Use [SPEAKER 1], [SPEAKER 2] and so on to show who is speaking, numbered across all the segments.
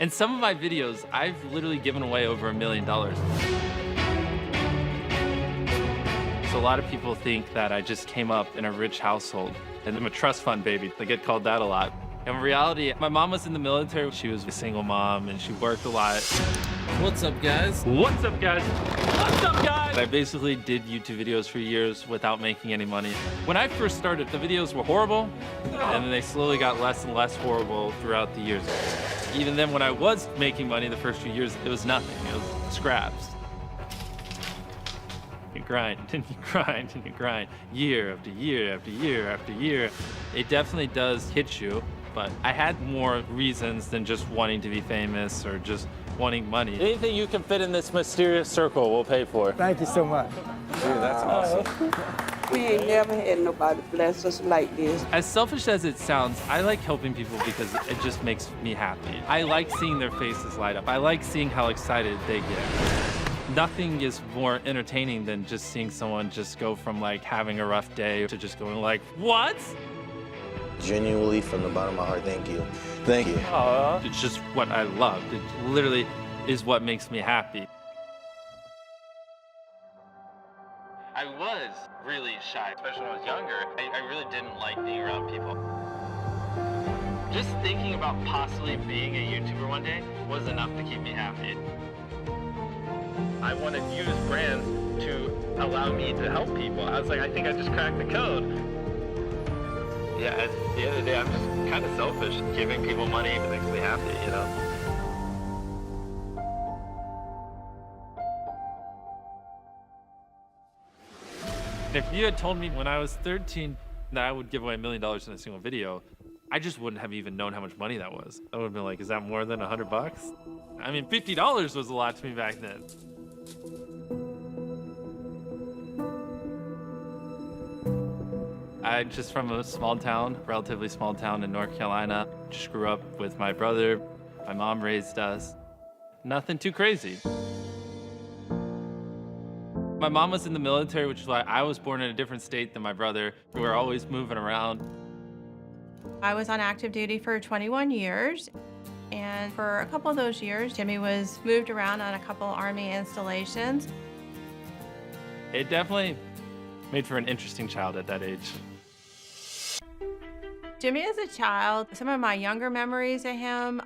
[SPEAKER 1] In some of my videos, I've literally given away over $1 million. So a lot of people think that I just came up in a rich household and I'm a trust fund baby. I get called that a lot. In reality, my mom was in the military. She was a single mom and she worked a lot.
[SPEAKER 2] What's up, guys?
[SPEAKER 1] What's up, guys? What's up, guys? I basically did YouTube videos for years without making any money. When I first started, the videos were horrible, and then they slowly got less and less horrible throughout the years. Even then, when I was making money the first few years, it was nothing. It was scraps. You grind, and you grind, and you grind, year after year after year after year. It definitely does hit you, but I had more reasons than just wanting to be famous or just wanting money. Anything you can fit in this mysterious circle, we'll pay for.
[SPEAKER 3] Thank you so much.
[SPEAKER 1] Dude, that's awesome.
[SPEAKER 4] We ain't never had nobody bless us like this.
[SPEAKER 1] As selfish as it sounds, I like helping people because it just makes me happy. I like seeing their faces light up. I like seeing how excited they get. Nothing is more entertaining than just seeing someone just go from like having a rough day to just going like, what?
[SPEAKER 5] Genuinely, from the bottom of my heart, thank you. Thank you.
[SPEAKER 1] It's just what I love. It literally is what makes me happy. I was really shy, especially when I was younger. I really didn't like being around people. Just thinking about possibly being a YouTuber one day was enough to keep me happy. I want to use brands to allow me to help people. I was like, I think I just cracked the code. Yeah, at the end of the day, I'm just kind of selfish. Giving people money makes me happy, you know? If you had told me when I was 13 that I would give away $1 million in a single video, I just wouldn't have even known how much money that was. I would have been like, is that more than $100? I mean, $50 was a lot to me back then. I'm just from a small town, relatively small town in North Carolina. Just grew up with my brother. My mom raised us. Nothing too crazy. My mom was in the military, which is why I was born in a different state than my brother. We were always moving around.
[SPEAKER 6] I was on active duty for 21 years. And for a couple of those years, Jimmy was moved around on a couple Army installations.
[SPEAKER 1] It definitely made for an interesting child at that age.
[SPEAKER 6] Jimmy as a child, some of my younger memories of him,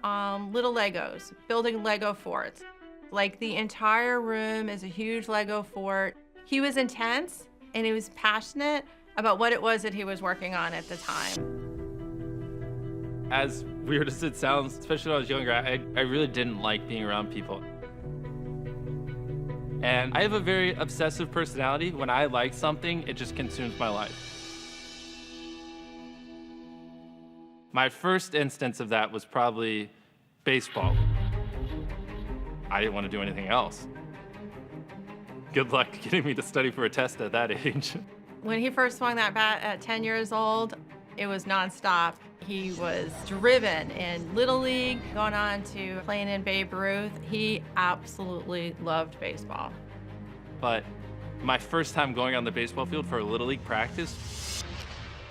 [SPEAKER 6] little Legos, building Lego forts. Like the entire room is a huge Lego fort. He was intense and he was passionate about what it was that he was working on at the time.
[SPEAKER 1] As weird as it sounds, especially when I was younger, I really didn't like being around people. And I have a very obsessive personality. When I like something, it just consumes my life. My first instance of that was probably baseball. I didn't want to do anything else. Good luck getting me to study for a test at that age.
[SPEAKER 6] When he first swung that bat at 10 years old, it was nonstop. He was driven in Little League, going on to playing in Babe Ruth. He absolutely loved baseball.
[SPEAKER 1] But my first time going on the baseball field for a Little League practice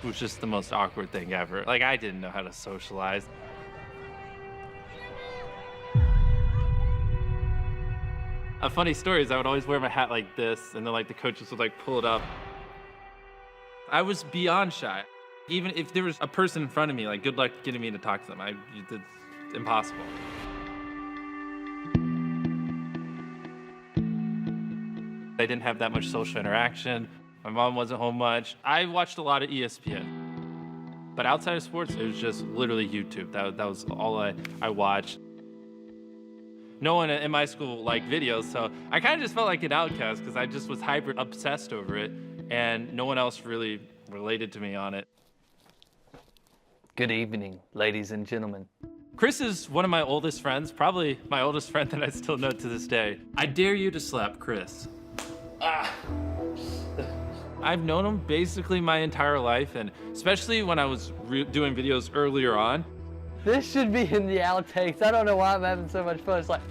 [SPEAKER 1] was just the most awkward thing ever. Like, I didn't know how to socialize. A funny story is I would always wear my hat like this, and then like the coaches would like pull it up. I was beyond shy. Even if there was a person in front of me, like good luck getting me to talk to them. It's impossible. I didn't have that much social interaction. My mom wasn't home much. I watched a lot of ESPN. But outside of sports, it was just literally YouTube. That was all I watched. No one in my school liked videos, so I kind of just felt like an outcast because I just was hyper obsessed over it, and no one else really related to me on it.
[SPEAKER 2] Good evening, ladies and gentlemen.
[SPEAKER 1] Chris is one of my oldest friends, probably my oldest friend that I still know to this day. I dare you to slap Chris. I've known him basically my entire life, and especially when I was doing videos earlier on.
[SPEAKER 2] This should be in the outtakes. I don't know why I'm having so much fun. It's like,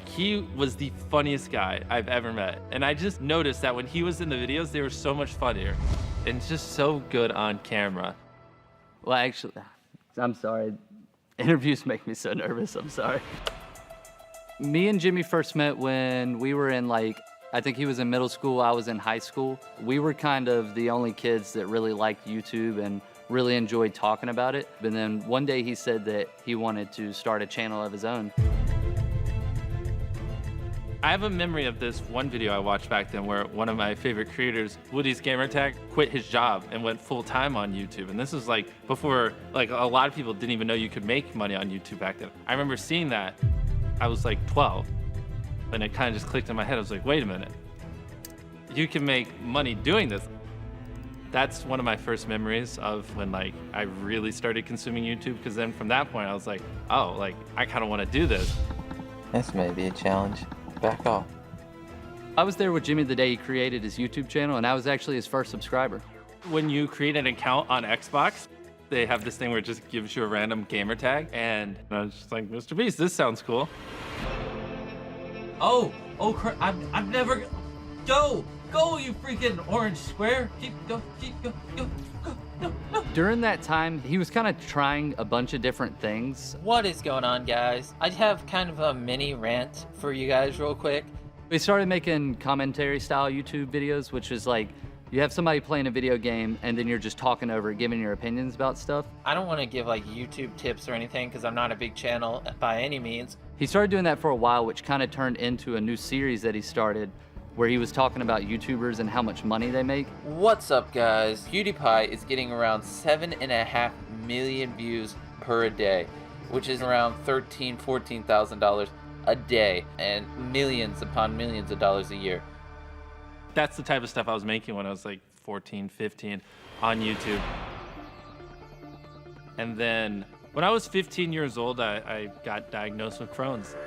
[SPEAKER 1] he was the funniest guy I've ever met. And I just noticed that when he was in the videos, they were so much funnier and just so good on camera.
[SPEAKER 7] Well, actually, I'm sorry. Interviews make me so nervous. I'm sorry.
[SPEAKER 2] Me and Jimmy first met when we were in I think he was in middle school, I was in high school. We were kind of the only kids that really liked YouTube and really enjoyed talking about it. And then one day he said that he wanted to start a channel of his own.
[SPEAKER 1] I have a memory of this one video I watched back then where one of my favorite creators, Woody's Gamertag, quit his job and went full time on YouTube. And this was before, a lot of people didn't even know you could make money on YouTube back then. I remember seeing that. I was 12. And it kind of just clicked in my head. I was like, wait a minute. You can make money doing this. That's one of my first memories of when I really started consuming YouTube, because then from that point I was like, oh, I kind of want to do this.
[SPEAKER 3] This may be a challenge. Back off.
[SPEAKER 2] I was there with Jimmy the day he created his YouTube channel, and I was actually his first subscriber.
[SPEAKER 1] When you create an account on Xbox, they have this thing where it just gives you a random gamer tag, and I was just like, MrBeast, this sounds cool.
[SPEAKER 7] Oh, I've never. Go, you freaking orange square. Go.
[SPEAKER 2] During that time, he was kind of trying a bunch of different things.
[SPEAKER 3] What is going on, guys? I have kind of a mini rant for you guys real quick.
[SPEAKER 2] We started making commentary style YouTube videos, which is you have somebody playing a video game and then you're just talking over it, giving your opinions about stuff.
[SPEAKER 3] I don't want to give YouTube tips or anything because I'm not a big channel by any means.
[SPEAKER 2] He started doing that for a while, which kind of turned into a new series that he started where he was talking about YouTubers and how much money they make.
[SPEAKER 3] What's up, guys? PewDiePie is getting around 7.5 million views per day, which is around $13,000, $14,000 a day, and millions upon millions of dollars a year.
[SPEAKER 1] That's the type of stuff I was making when I was 14, 15 on YouTube. And then when I was 15 years old, I got diagnosed with Crohn's.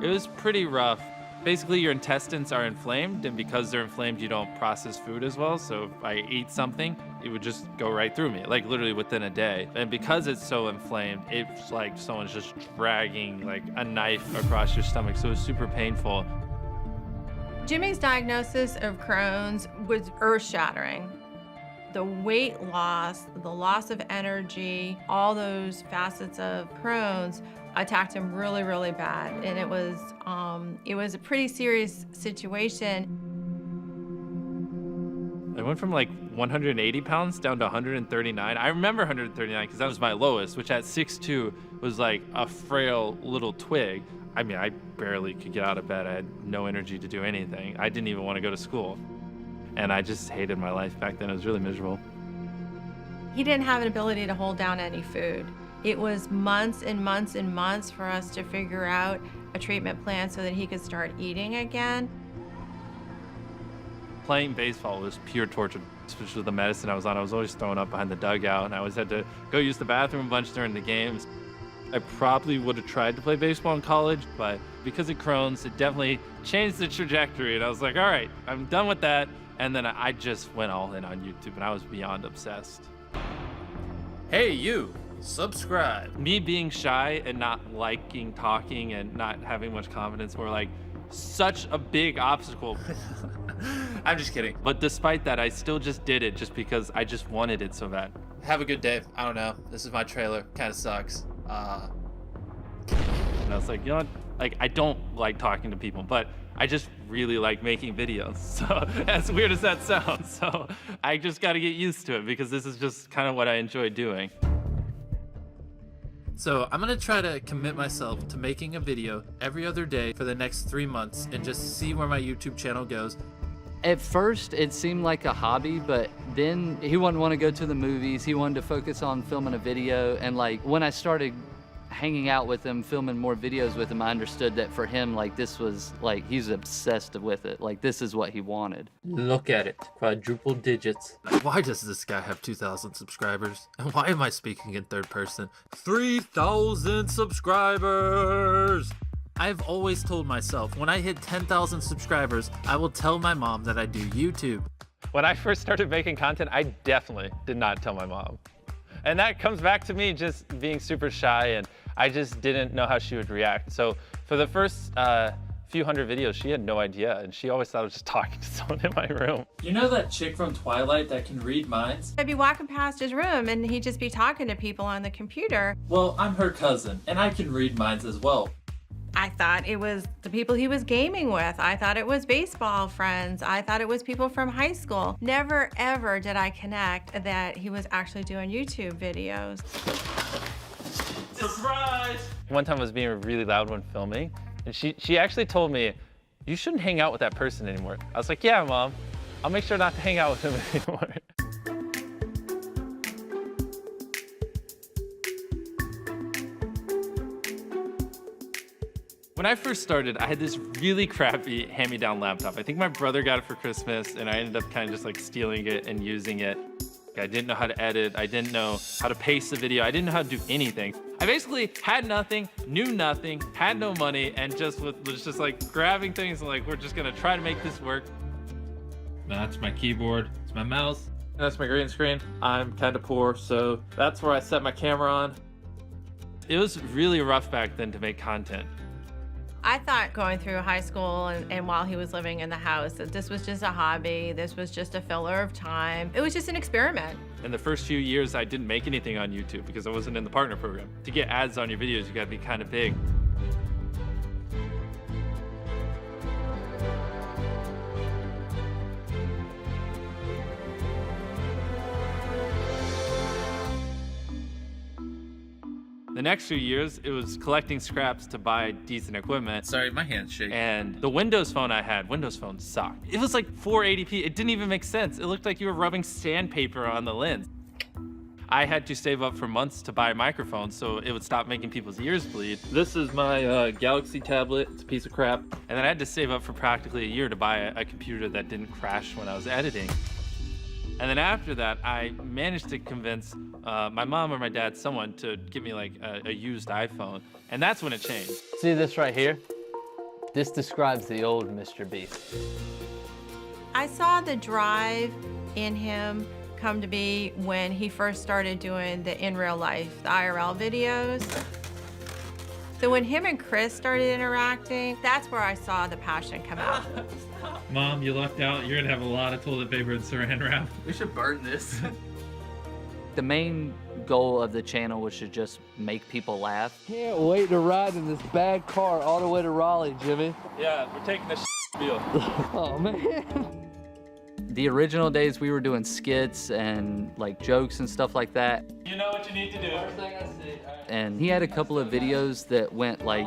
[SPEAKER 1] It was pretty rough. Basically, your intestines are inflamed, and because they're inflamed, you don't process food as well. So if I ate something, it would just go right through me, literally within a day. And because it's so inflamed, it's like someone's just dragging a knife across your stomach. So it was super painful.
[SPEAKER 6] Jimmy's diagnosis of Crohn's was earth-shattering. The weight loss, the loss of energy, all those facets of Crohn's attacked him really, really bad. And it was a pretty serious situation.
[SPEAKER 1] I went from 180 pounds down to 139. I remember 139 because that was my lowest, which at 6'2" was a frail little twig. I mean, I barely could get out of bed. I had no energy to do anything. I didn't even want to go to school. And I just hated my life back then. It was really miserable.
[SPEAKER 6] He didn't have an ability to hold down any food. It was months and months and months for us to figure out a treatment plan so that he could start eating again.
[SPEAKER 1] Playing baseball was pure torture, especially with the medicine I was on. I was always thrown up behind the dugout, and I always had to go use the bathroom a bunch during the games. I probably would have tried to play baseball in college, but because of Crohn's, it definitely changed the trajectory. And I was like, all right, I'm done with that. And then I just went all in on YouTube, and I was beyond obsessed.
[SPEAKER 7] Hey, you. Subscribe.
[SPEAKER 1] Me being shy and not liking talking and not having much confidence were such a big obstacle.
[SPEAKER 7] I'm just kidding.
[SPEAKER 1] But despite that, I still just did it just because I just wanted it so bad.
[SPEAKER 7] Have a good day. I don't know. This is my trailer. Kind of sucks.
[SPEAKER 1] And I was like, you know what? I don't like talking to people, but I just really like making videos. So as weird as that sounds, so I just got to get used to it because this is just kind of what I enjoy doing.
[SPEAKER 7] So I'm gonna try to commit myself to making a video every other day for the next 3 months and just see where my YouTube channel goes.
[SPEAKER 2] At first, it seemed like a hobby, but then he wouldn't want to go to the movies. He wanted to focus on filming a video. And when I started hanging out with him, filming more videos with him, I understood that for him, this was he's obsessed with it. This is what he wanted.
[SPEAKER 7] Look at it, quadruple digits. Why does this guy have 2,000 subscribers? And why am I speaking in third person? 3,000 subscribers! I've always told myself, when I hit 10,000 subscribers, I will tell my mom that I do YouTube.
[SPEAKER 1] When I first started making content, I definitely did not tell my mom. And that comes back to me just being super shy, and I just didn't know how she would react. So for the first few hundred videos, she had no idea, and she always thought I was just talking to someone in my room.
[SPEAKER 7] You know that chick from Twilight that can read minds?
[SPEAKER 6] I'd be walking past his room and he'd just be talking to people on the computer.
[SPEAKER 7] Well, I'm her cousin, and I can read minds as well.
[SPEAKER 6] I thought it was the people he was gaming with. I thought it was baseball friends. I thought it was people from high school. Never, ever did I connect that he was actually doing YouTube videos.
[SPEAKER 7] Surprise!
[SPEAKER 1] One time I was being really loud when filming, and she actually told me, you shouldn't hang out with that person anymore. I was like, yeah, Mom, I'll make sure not to hang out with him anymore. When I first started, I had this really crappy hand-me-down laptop. I think my brother got it for Christmas, and I ended up kind of just like stealing it and using it. I didn't know how to edit. I didn't know how to pace the video. I didn't know how to do anything. I basically had nothing, knew nothing, had no money, and was just like grabbing things and like, we're just gonna try to make this work. That's my keyboard, it's my mouse. That's my green screen. I'm kind of poor, so that's where I set my camera on. It was really rough back then to make content.
[SPEAKER 6] I thought going through high school and while he was living in the house that this was just a hobby, this was just a filler of time. It was just an experiment.
[SPEAKER 1] In the first few years, I didn't make anything on YouTube because I wasn't in the partner program. To get ads on your videos, you gotta be kind of big. The next few years, it was collecting scraps to buy decent equipment.
[SPEAKER 3] Sorry, my hand's shaking.
[SPEAKER 1] And the Windows Phone I had, Windows Phone sucked. It was like 480p. It didn't even make sense. It looked like you were rubbing sandpaper on the lens. I had to save up for months to buy a microphone so it would stop making people's ears bleed. This is my Galaxy tablet. It's a piece of crap. And then I had to save up for practically a year to buy a computer that didn't crash when I was editing. And then after that, I managed to convince my mom or my dad, someone, to give me like a used iPhone. And that's when it changed.
[SPEAKER 2] See this right here? This describes the old MrBeast.
[SPEAKER 6] I saw the drive in him come to be when he first started doing the in real life, the IRL videos. So when him and Chris started interacting, that's where I saw the passion come out.
[SPEAKER 7] Mom, you lucked out. You're gonna have a lot of toilet paper and saran wrap.
[SPEAKER 2] We should burn this. The main goal of the channel was to just make people laugh. Can't wait to ride in this bad car all the way to Raleigh, Jimmy.
[SPEAKER 1] Yeah, we're taking the deal.
[SPEAKER 2] Oh, man. The original days we were doing skits and like jokes and stuff like that.
[SPEAKER 1] You know what you need to do.
[SPEAKER 2] And he had a couple of videos that went like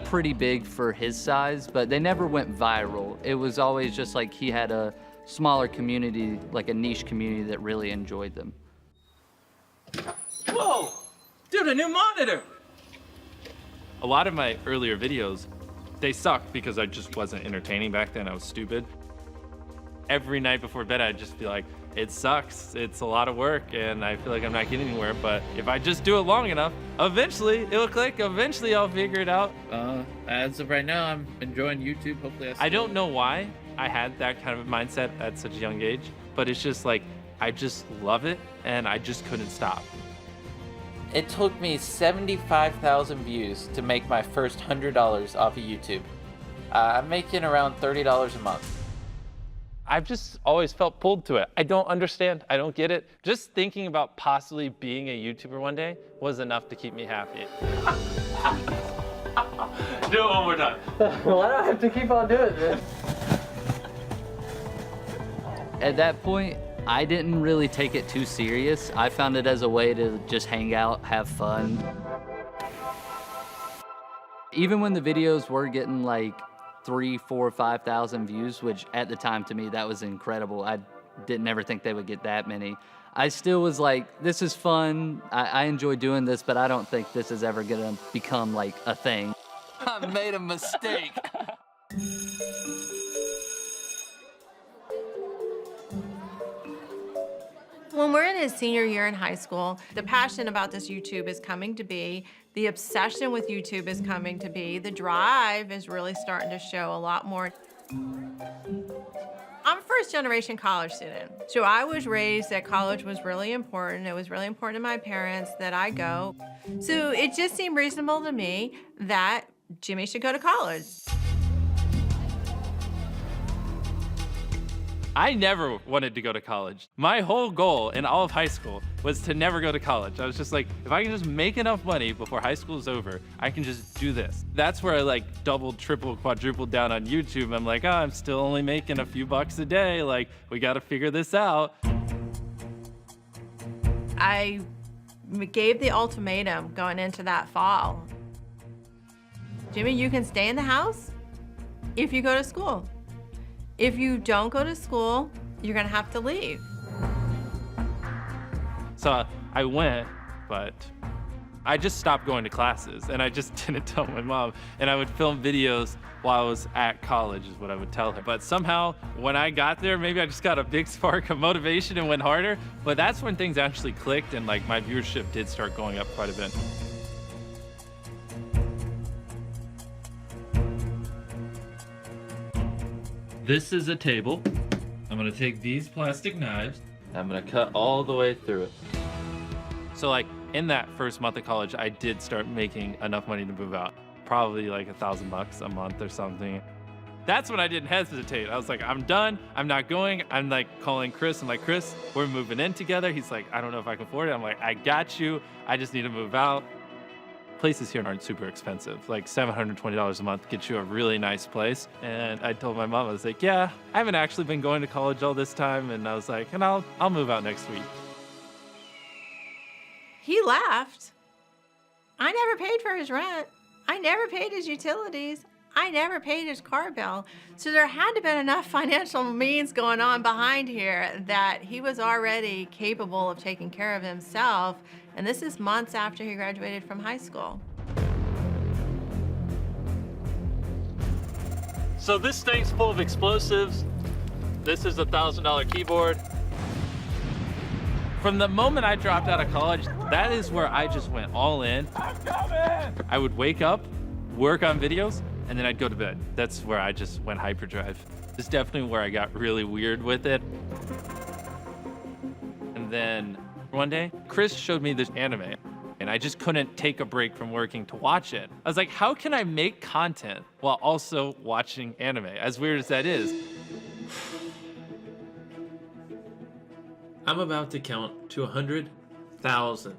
[SPEAKER 2] pretty big for his size, but they never went viral. It was always just like he had a smaller community, like a niche community that really enjoyed them.
[SPEAKER 1] Whoa! Dude, a new monitor! A lot of my earlier videos, they sucked because I just wasn't entertaining back then. I was stupid. Every night before bed, I'd just be like, it sucks. It's a lot of work, and I feel like I'm not getting anywhere. But if I just do it long enough, eventually it'll click. Eventually, I'll figure it out.
[SPEAKER 3] As of right now, I'm enjoying YouTube. Hopefully,
[SPEAKER 1] I don't know why I had that kind of mindset at such a young age, but it's just like, I just love it, and I just couldn't stop.
[SPEAKER 3] It took me 75,000 views to make my first $100 off of YouTube. I'm making around $30 a month.
[SPEAKER 1] I've just always felt pulled to it. I don't understand. I don't get it. Just thinking about possibly being a YouTuber one day was enough to keep me happy. Do it one more time.
[SPEAKER 2] Why do I have to keep on doing this? At that point, I didn't really take it too serious. I found it as a way to just hang out, have fun. Even when the videos were getting like 3,000, 4,000, 5,000 views, which at the time to me, that was incredible. I didn't ever think they would get that many. I still was like, this is fun. I enjoy doing this, but I don't think this is ever gonna become like a thing. I made a mistake.
[SPEAKER 6] When we're in his senior year in high school, the passion about this YouTube is coming to be, the obsession with YouTube is coming to be, the drive is really starting to show a lot more. I'm a first-generation college student, so I was raised that college was really important. It was really important to my parents that I go. So it just seemed reasonable to me that Jimmy should go to college.
[SPEAKER 1] I never wanted to go to college. My whole goal in all of high school was to never go to college. I was just like, if I can just make enough money before high school is over, I can just do this. That's where I like doubled, tripled, quadrupled down on YouTube. I'm like, oh, I'm still only making a few bucks a day. Like, we got to figure this out.
[SPEAKER 6] I gave the ultimatum going into that fall. Jimmy, you can stay in the house if you go to school. If you don't go to school, you're gonna have to leave.
[SPEAKER 1] So I went, but I just stopped going to classes and I just didn't tell my mom. And I would film videos while I was at college is what I would tell her. But somehow when I got there, maybe I just got a big spark of motivation and went harder. But that's when things actually clicked and like my viewership did start going up quite a bit. This is a table. I'm gonna take these plastic knives. I'm gonna cut all the way through it. So like in that first month of college, I did start making enough money to move out. Probably like $1,000 a month or something. That's when I didn't hesitate. I was like, I'm done, I'm not going. I'm like calling Chris, I'm like, Chris, we're moving in together. He's like, I don't know if I can afford it. I'm like, I got you, I just need to move out. Places here aren't super expensive. Like $720 a month gets you a really nice place. And I told my mom, I was like, yeah, I haven't actually been going to college all this time. And I was like, and I'll move out next week.
[SPEAKER 6] He left. I never paid for his rent. I never paid his utilities. I never paid his car bill. So there had to have been enough financial means going on behind here that he was already capable of taking care of himself. And this is months after he graduated from high school.
[SPEAKER 1] So this thing's full of explosives. This is a $1,000 keyboard. From the moment I dropped out of college, that is where I just went all in. I would wake up, work on videos, and then I'd go to bed. That's where I just went hyperdrive. It's definitely where I got really weird with it. And then one day, Chris showed me this anime, and I just couldn't take a break from working to watch it. I was like, how can I make content while also watching anime? As weird as that is.
[SPEAKER 7] I'm about to count to 100,000.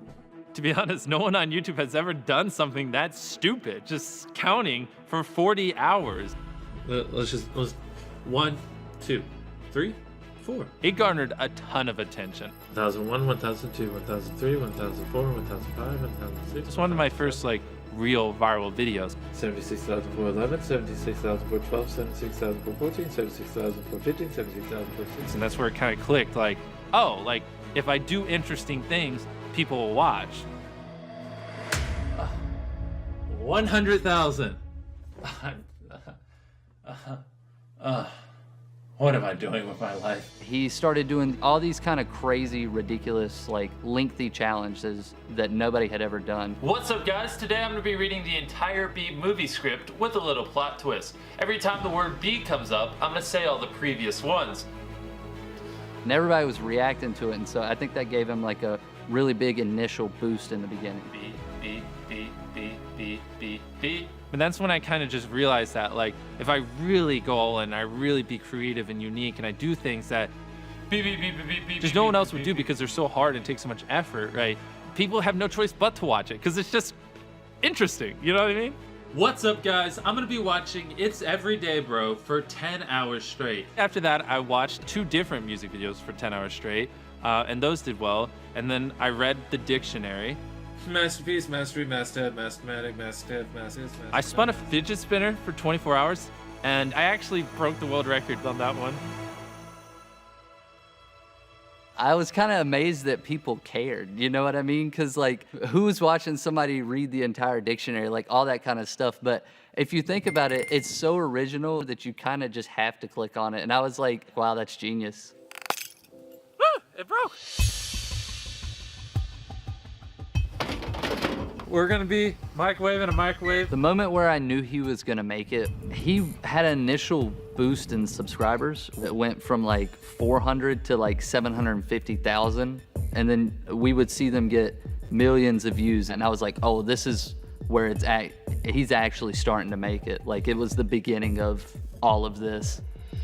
[SPEAKER 1] To be honest, no one on YouTube has ever done something that stupid, just counting for 40 hours.
[SPEAKER 7] Let's 1, 2, 3, 4.
[SPEAKER 1] It garnered a ton of attention.
[SPEAKER 7] 1001, 1002, 1003, 1004, 1005, 1006.
[SPEAKER 1] It's one of my first like real viral videos.
[SPEAKER 7] 76,411, 76,412, 76,414, 76,415, 76,416.
[SPEAKER 1] And that's where it kind of clicked, like, oh, like if I do interesting things, people will watch.
[SPEAKER 7] 100,000. What am I doing with my life?
[SPEAKER 2] He started doing all these kind of crazy, ridiculous, like lengthy challenges that nobody had ever done.
[SPEAKER 1] What's up, guys? Today I'm going to be reading the entire Bee movie script with a little plot twist. Every time the word Bee comes up, I'm going to say all the previous ones.
[SPEAKER 2] And everybody was reacting to it, and so I think that gave him like a really big initial boost in the beginning.
[SPEAKER 1] Bee, bee, bee, bee, bee, bee, bee. And that's when I kind of just realized that, like, if I really go all in, I really be creative and unique, and I do things that just no one else would do because they're so hard and take so much effort, right? People have no choice but to watch it because it's just interesting. You know what I mean?
[SPEAKER 7] What's up, guys? I'm gonna be watching It's Everyday Bro for 10 hours straight.
[SPEAKER 1] After that, I watched 2 different music videos for 10 hours straight, and those did well. And then I read the dictionary.
[SPEAKER 7] Masterpiece, mastery, masthead, mathematic, masthead, masthead.
[SPEAKER 1] I spun a fidget spinner for 24 hours, and I actually broke the world record on that one.
[SPEAKER 2] I was kind of amazed that people cared, you know what I mean? Because, like, who's watching somebody read the entire dictionary, like all that kind of stuff. But if you think about it, it's so original that you kind of just have to click on it. And I was like, wow, that's genius.
[SPEAKER 1] Woo! It broke! We're gonna be microwaving a microwave.
[SPEAKER 2] The moment where I knew he was gonna make it, he had an initial boost in subscribers. It went from like 400 to like 750,000. And then we would see them get millions of views. And I was like, oh, this is where it's at. He's actually starting to make it. Like, it was the beginning of all of this.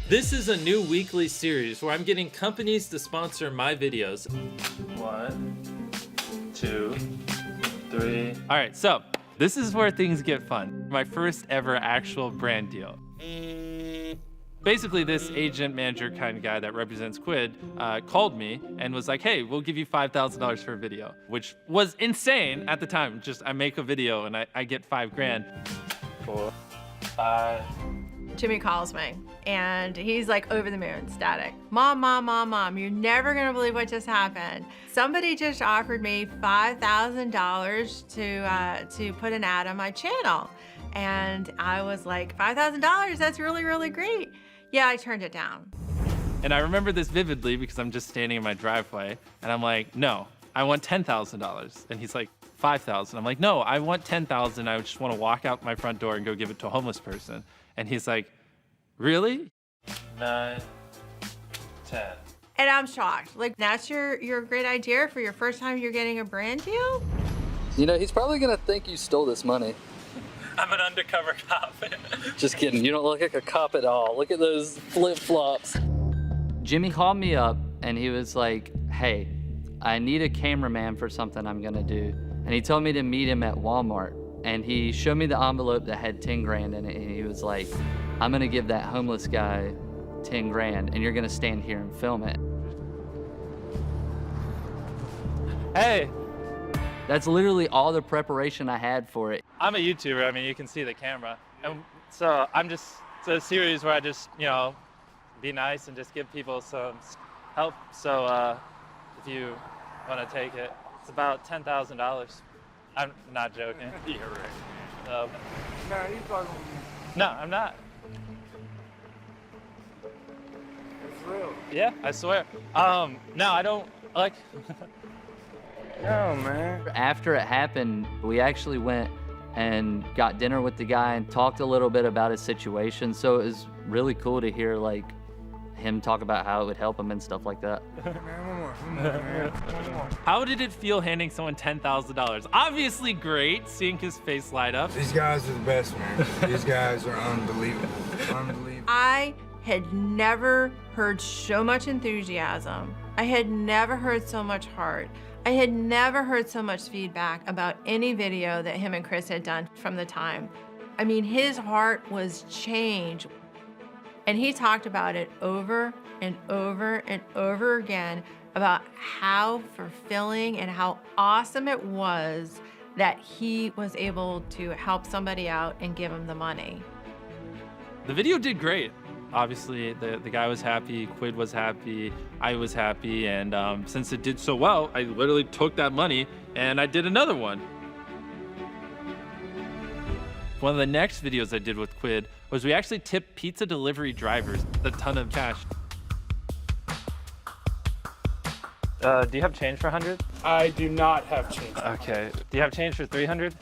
[SPEAKER 7] This is a new weekly series where I'm getting companies to sponsor my videos. 1, 2, 3. All right, so this is where things get fun. My first ever actual brand deal. Basically, this agent manager kind of guy that represents Squid called me and was like, hey, we'll give you $5,000 for a video, which was insane at the time. Just I make a video and I get $5,000. 4, 5.
[SPEAKER 6] Jimmy calls me and he's like over the moon, ecstatic. Mom, mom, mom, mom, you're never gonna believe what just happened. Somebody just offered me $5,000 to put an ad on my channel. And I was like, $5,000, that's really, really great. Yeah, I turned it down.
[SPEAKER 7] And I remember this vividly because I'm just standing in my driveway and I'm like, no, I want $10,000. And he's like, 5,000. I'm like, no, I want 10,000. I just want to walk out my front door and go give it to a homeless person. And he's like, really? 9, 10.
[SPEAKER 6] And I'm shocked. Like, that's your great idea for your first time you're getting a brand deal?
[SPEAKER 2] You know, he's probably gonna think you stole this money.
[SPEAKER 7] I'm an undercover cop.
[SPEAKER 2] Just kidding, you don't look like a cop at all. Look at those flip-flops. Jimmy called me up and he was like, hey, I need a cameraman for something I'm gonna do. And he told me to meet him at Walmart. And he showed me the envelope that had 10 grand in it. And he was like, I'm gonna give that homeless guy 10 grand and you're gonna stand here and film it.
[SPEAKER 7] Hey.
[SPEAKER 2] That's literally all the preparation I had for it.
[SPEAKER 7] I'm a YouTuber. I mean, you can see the camera. And so it's a series where I just, you know, be nice and just give people some help. So if you want to take it, it's about $10,000. I'm not joking. Yeah, right.
[SPEAKER 8] Nah, you talking.
[SPEAKER 7] No, I'm not.
[SPEAKER 8] It's real.
[SPEAKER 7] Yeah, I swear. No, I don't like.
[SPEAKER 8] No, man.
[SPEAKER 2] After it happened, we actually went and got dinner with the guy and talked a little bit about his situation. So it was really cool to hear like him talk about how it would help him and stuff like that.
[SPEAKER 8] Man, one more, man. One more.
[SPEAKER 7] How did it feel handing someone $10,000? Obviously great, seeing his face light up.
[SPEAKER 8] These guys are the best, man. These guys are unbelievable. Unbelievable.
[SPEAKER 6] I had never heard so much enthusiasm. I had never heard so much heart. I had never heard so much feedback about any video that him and Chris had done from the time. I mean, his heart was changed. And he talked about it over and over and over again about how fulfilling and how awesome it was that he was able to help somebody out and give him the money.
[SPEAKER 7] The video did great. Obviously, the guy was happy, Squid was happy, I was happy, and since it did so well, I literally took that money and I did another one. One of the next videos I did with Squid was we actually tipped pizza delivery drivers a ton of cash. Do you have change for 100?
[SPEAKER 9] I do not have change.
[SPEAKER 7] Okay. Do you have change for 300?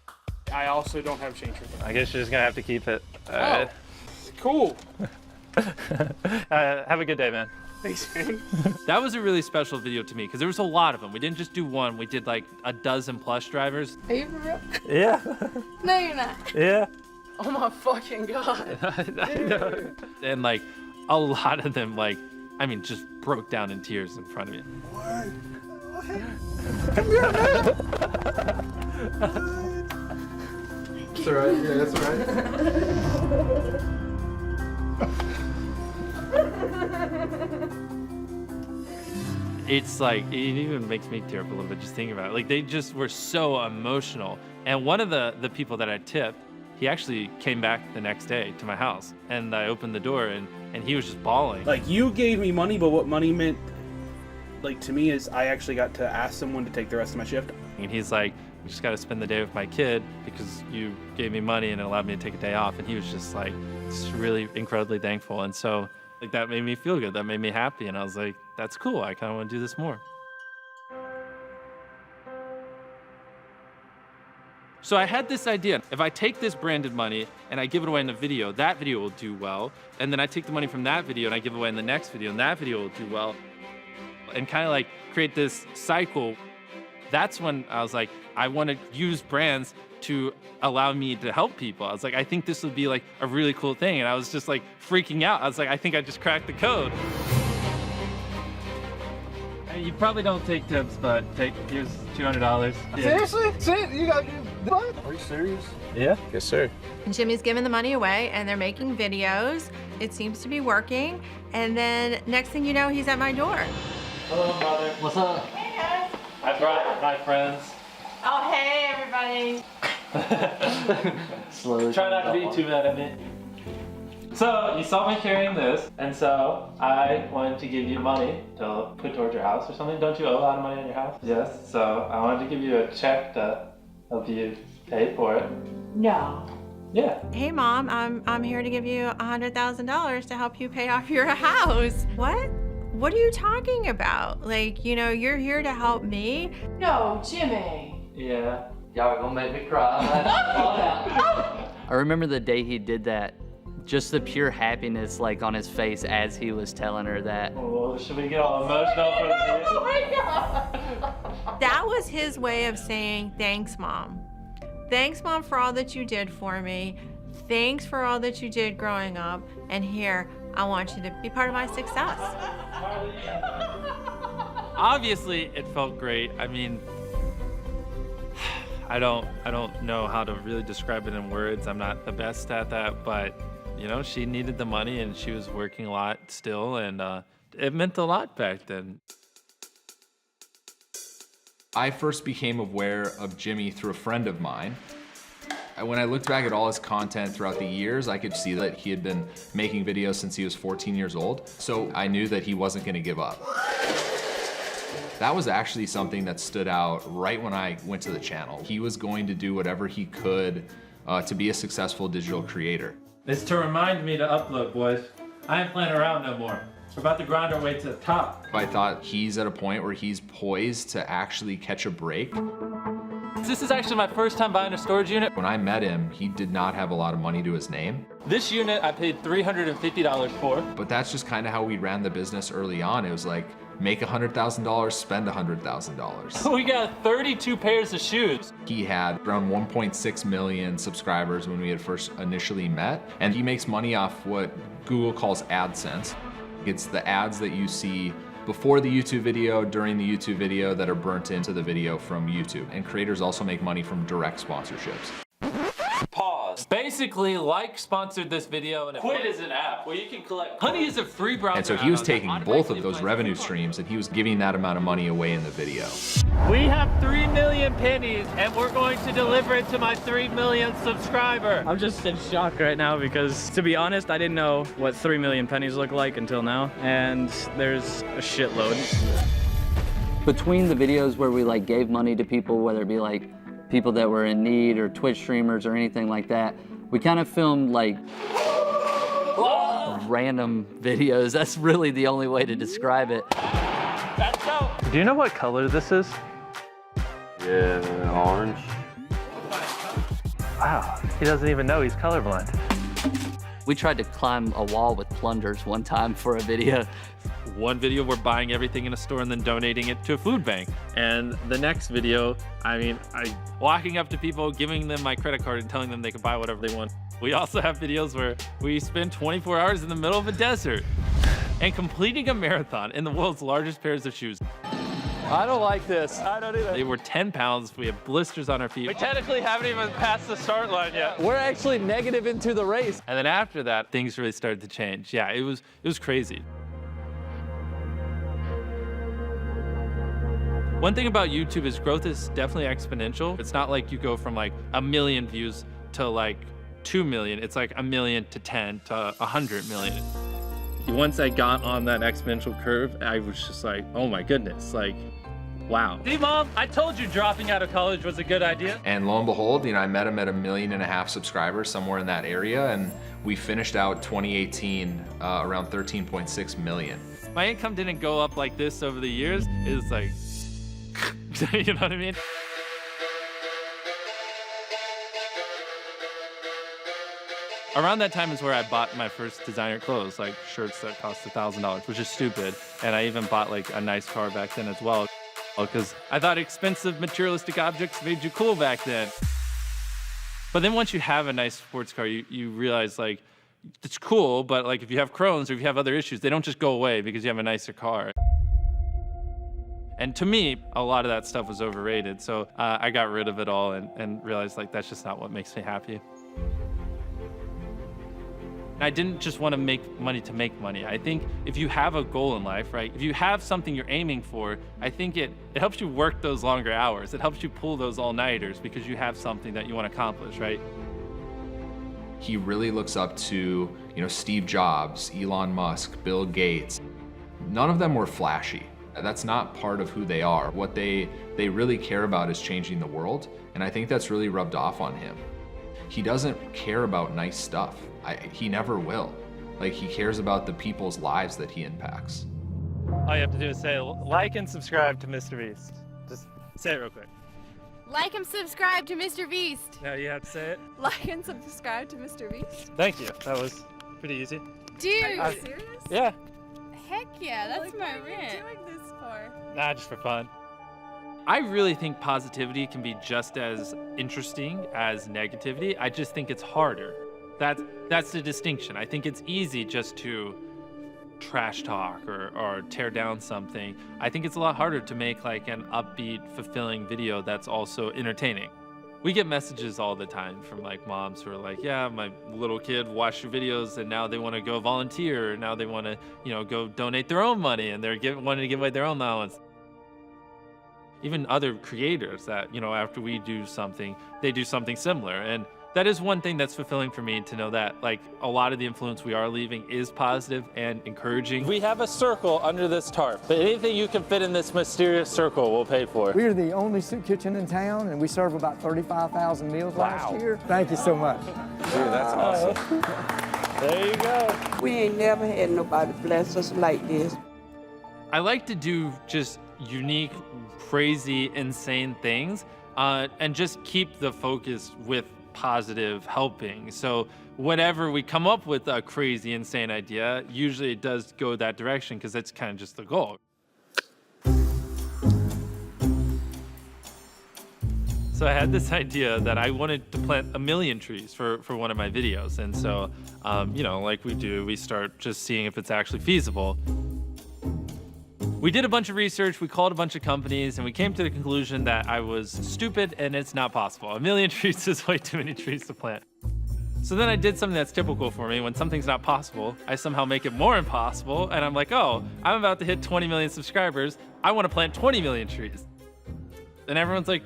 [SPEAKER 9] I also don't have change for that.
[SPEAKER 7] I guess you're just gonna have to keep it.
[SPEAKER 9] Oh, cool.
[SPEAKER 7] Have a good day, man.
[SPEAKER 9] Thanks, man.
[SPEAKER 7] That was a really special video to me because there was a lot of them. We didn't just do one, we did like a dozen plus drivers.
[SPEAKER 10] Are you for real?
[SPEAKER 7] Yeah.
[SPEAKER 10] No, you're not.
[SPEAKER 7] Yeah.
[SPEAKER 10] Oh my fucking god.
[SPEAKER 7] I know. And like a lot of them, like, I mean, just broke down in tears in front of me.
[SPEAKER 8] What?
[SPEAKER 9] That's all right. Yeah, that's all right.
[SPEAKER 7] It's like, it even makes me tear up a little bit just thinking about it. Like, they just were so emotional. And one of the people that I tipped, he actually came back the next day to my house. And I opened the door and he was just bawling.
[SPEAKER 9] Like, you gave me money, but what money meant, like, to me is I actually got to ask someone to take the rest of my shift.
[SPEAKER 7] And he's like, I just got to spend the day with my kid because you gave me money and it allowed me to take a day off. And he was just like, just really incredibly thankful. And so, like, that made me feel good. That made me happy. And I was like, that's cool. I kind of want to do this more. So I had this idea. If I take this branded money and I give it away in a video, that video will do well. And then I take the money from that video and I give it away in the next video, and that video will do well. And kind of like create this cycle That's when I was like, I want to use brands to allow me to help people. I was like, I think this would be like a really cool thing. And I was just like freaking out. I was like, I think I just cracked the code. You probably don't take tips, but here's $200.
[SPEAKER 11] Seriously? You got what? Are you serious?
[SPEAKER 7] Yeah.
[SPEAKER 5] Yes, sir.
[SPEAKER 6] Jimmy's giving the money away and they're making videos. It seems to be working. And then next thing you know, he's at my door.
[SPEAKER 7] Hello, mother. What's up?
[SPEAKER 6] Hey guys.
[SPEAKER 7] I brought my friends.
[SPEAKER 6] Oh, hey everybody.
[SPEAKER 2] Slowly.
[SPEAKER 7] Try not to be too mad at me. So, you saw me carrying this, and so I wanted to give you money to put towards your house or something. Don't you owe a lot of money on your house? Yes, so I wanted to give you a check to help you pay for it.
[SPEAKER 6] No.
[SPEAKER 7] Yeah.
[SPEAKER 6] Hey mom, I'm here to give you $100,000 to help you pay off your house. What? What are you talking about? Like, you know, you're here to help me?
[SPEAKER 10] No, Jimmy.
[SPEAKER 7] Yeah.
[SPEAKER 2] Y'all are gonna make me cry. I remember the day he did that. Just the pure happiness like on his face as he was telling her that.
[SPEAKER 7] Oh, should we get all emotional for the video?
[SPEAKER 10] Oh my God.
[SPEAKER 6] That was his way of saying, thanks mom. Thanks mom for all that you did for me. Thanks for all that you did growing up. And here, I want you to be part of my success.
[SPEAKER 7] Obviously, it felt great. I mean, I don't know how to really describe it in words. I'm not the best at that, but you know, she needed the money and she was working a lot still, and it meant a lot back then.
[SPEAKER 12] I first became aware of Jimmy through a friend of mine. When I looked back at all his content throughout the years, I could see that he had been making videos since he was 14 years old. So I knew that he wasn't gonna give up. That was actually something that stood out right when I went to the channel. He was going to do whatever he could to be a successful digital creator.
[SPEAKER 7] It's to remind me to upload, boys. I ain't playing around no more. We're about to grind our way to the top.
[SPEAKER 12] I thought he's at a point where he's poised to actually catch a break.
[SPEAKER 7] This is actually my first time buying a storage unit.
[SPEAKER 12] When I met him, he did not have a lot of money to his name.
[SPEAKER 7] This unit I paid $350 for.
[SPEAKER 12] But that's just kind of how we ran the business early on. It was like, make $100,000, spend $100,000.
[SPEAKER 7] We got 32 pairs of shoes.
[SPEAKER 12] He had around 1.6 million subscribers when we had first initially met, and he makes money off what Google calls AdSense. It's the ads that you see before the YouTube video, during the YouTube video, that are burnt into the video from YouTube. And creators also make money from direct sponsorships.
[SPEAKER 7] Pause. Basically, Like sponsored this video, and Quid is an app where you can collect. Honey is a free browser.
[SPEAKER 12] And so he was taking both of those revenue streams and he was giving that amount of money away in the video.
[SPEAKER 7] We have 3 million pennies, and we're going to deliver it to my 3 millionth subscriber.
[SPEAKER 13] I'm just in shock right now because, to be honest, I didn't know what 3 million pennies look like until now, and there's a shitload.
[SPEAKER 2] Between the videos where we like gave money to people, whether it be like people that were in need or Twitch streamers or anything like that, we kind of filmed like random videos. That's really the only way to describe it.
[SPEAKER 7] Let's go. Do you know what color this is?
[SPEAKER 14] Yeah, orange.
[SPEAKER 7] Wow, he doesn't even know he's colorblind.
[SPEAKER 2] We tried to climb a wall with plungers one time for a video.
[SPEAKER 7] One video, we're buying everything in a store and then donating it to a food bank. And the next video, I walking up to people, giving them my credit card and telling them they can buy whatever they want. We also have videos where we spend 24 hours in the middle of a desert and completing a marathon in the world's largest pairs of shoes.
[SPEAKER 13] I don't like this.
[SPEAKER 7] I don't either. They were 10 pounds. We have blisters on our feet. We technically haven't even passed the start line yet.
[SPEAKER 13] We're actually negative into the race.
[SPEAKER 7] And then after that, things really started to change. Yeah, it was crazy. One thing about YouTube is growth is definitely exponential. It's not like you go from like 1 million views to like 2 million. It's like 1 million to 10 to 100 million. Once I got on that exponential curve, I was just like, oh my goodness, like, wow. See, Mom, I told you dropping out of college was a good idea.
[SPEAKER 12] And lo and behold, you know, I met him at 1.5 million subscribers, somewhere in that area, and we finished out 2018 around 13.6 million.
[SPEAKER 7] My income didn't go up like this over the years. It's like, you know what I mean? Around that time is where I bought my first designer clothes, like shirts that cost $1,000, which is stupid. And I even bought like a nice car back then as well.
[SPEAKER 15] because I thought expensive materialistic objects made you cool back then. But then once you have a nice sports car, you realize like, it's cool, but like if you have Crohn's or if you have other issues, they don't just go away because you have a nicer car. And to me, a lot of that stuff was overrated. So I got rid of it all and realized like, that's just not what makes me happy. I didn't just want to make money. I think if you have a goal in life, right? If you have something you're aiming for, I think it helps you work those longer hours. It helps you pull those all-nighters because you have something that you want to accomplish, right?
[SPEAKER 12] He really looks up to, Steve Jobs, Elon Musk, Bill Gates. None of them were flashy. That's not part of who they are. What they really care about is changing the world, and I think that's really rubbed off on him. He doesn't care about nice stuff. He never will. Like, he cares about the people's lives that he impacts.
[SPEAKER 15] All you have to do is say, like and subscribe to MrBeast. Just say it real quick.
[SPEAKER 16] Like and subscribe to MrBeast.
[SPEAKER 15] Now you have to say it.
[SPEAKER 16] Like and subscribe to MrBeast.
[SPEAKER 15] Thank you. That was pretty easy.
[SPEAKER 16] Dude, are you serious?
[SPEAKER 15] Yeah.
[SPEAKER 16] Heck yeah, that's my rant. What are you doing this for?
[SPEAKER 15] Nah, just for fun. I really think positivity can be just as interesting as negativity. I just think it's harder. That's the distinction. I think it's easy just to trash talk or tear down something. I think it's a lot harder to make like an upbeat, fulfilling video that's also entertaining. We get messages all the time from like moms who are like, yeah, my little kid watched your videos and now they want to go volunteer. Now they want to, go donate their own money and they're wanting to give away their own allowance. Even other creators that, after we do something, they do something similar. And that is one thing that's fulfilling for me to know that like a lot of the influence we are leaving is positive and encouraging. We have a circle under this tarp, but anything you can fit in this mysterious circle we'll pay for.
[SPEAKER 17] We are the only soup kitchen in town, and we serve about 35,000 meals last year. Thank you so much.
[SPEAKER 15] Dude, that's awesome. There you go.
[SPEAKER 4] We ain't never had nobody bless us like this.
[SPEAKER 15] I like to do just unique, crazy, insane things, and just keep the focus with positive helping. So whenever we come up with a crazy, insane idea, usually it does go that direction because that's kind of just the goal. So I had this idea that I wanted to plant 1 million trees for one of my videos. And so, like we do, we start just seeing if it's actually feasible. We did a bunch of research, we called a bunch of companies, and we came to the conclusion that I was stupid and it's not possible. 1 million trees is way too many trees to plant. So then I did something that's typical for me. When something's not possible, I somehow make it more impossible, and I'm like, oh, I'm about to hit 20 million subscribers. I want to plant 20 million trees. And everyone's like,